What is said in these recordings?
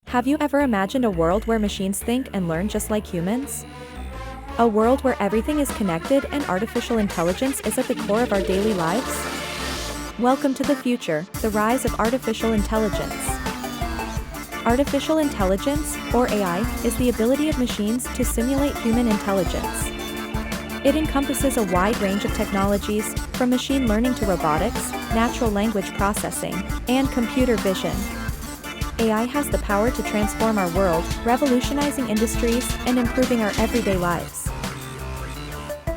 Have you ever imagined a world where machines think and learn just like humans? A world where everything is connected and artificial intelligence is at the core of our daily lives? Welcome to the future, the rise of artificial intelligence. Artificial intelligence, or AI, is the ability of machines to simulate human intelligence. It encompasses a wide range of technologies, from machine learning to robotics, natural language processing, and computer vision. AI has the power to transform our world, revolutionizing industries and improving our everyday lives.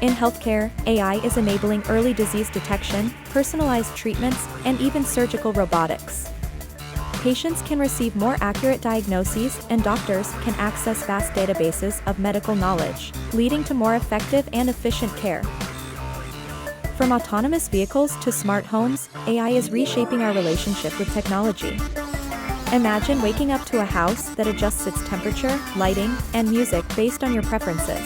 In healthcare, AI is enabling early disease detection, personalized treatments, and even surgical robotics. Patients can receive more accurate diagnoses, and doctors can access vast databases of medical knowledge, leading to more effective and efficient care. From autonomous vehicles to smart homes, AI is reshaping our relationship with technology. Imagine waking up to a house that adjusts its temperature, lighting, and music based on your preferences.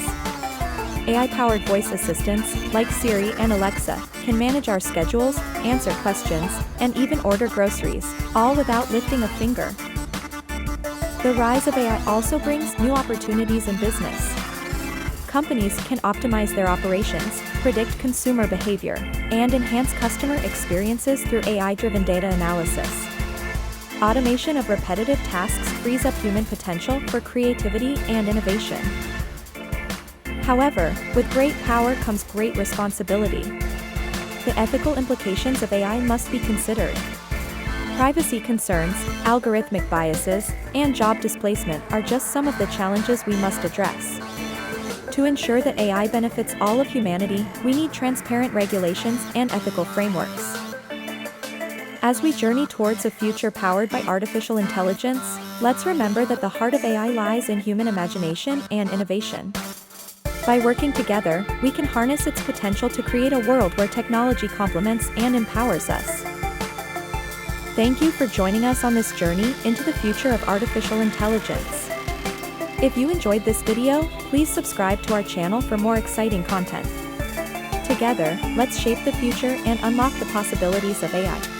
AI-powered voice assistants, like Siri and Alexa, can manage our schedules, answer questions, and even order groceries, all without lifting a finger. The rise of AI also brings new opportunities in business. Companies can optimize their operations, predict consumer behavior, and enhance customer experiences through AI-driven data analysis. Automation of repetitive tasks frees up human potential for creativity and innovation. However, with great power comes great responsibility. The ethical implications of AI must be considered. Privacy concerns, algorithmic biases, and job displacement are just some of the challenges we must address. To ensure that AI benefits all of humanity, we need transparent regulations and ethical frameworks. As we journey towards a future powered by artificial intelligence, let's remember that the heart of AI lies in human imagination and innovation. By working together, we can harness its potential to create a world where technology complements and empowers us. Thank you for joining us on this journey into the future of artificial intelligence. If you enjoyed this video, please subscribe to our channel for more exciting content. Together, let's shape the future and unlock the possibilities of AI.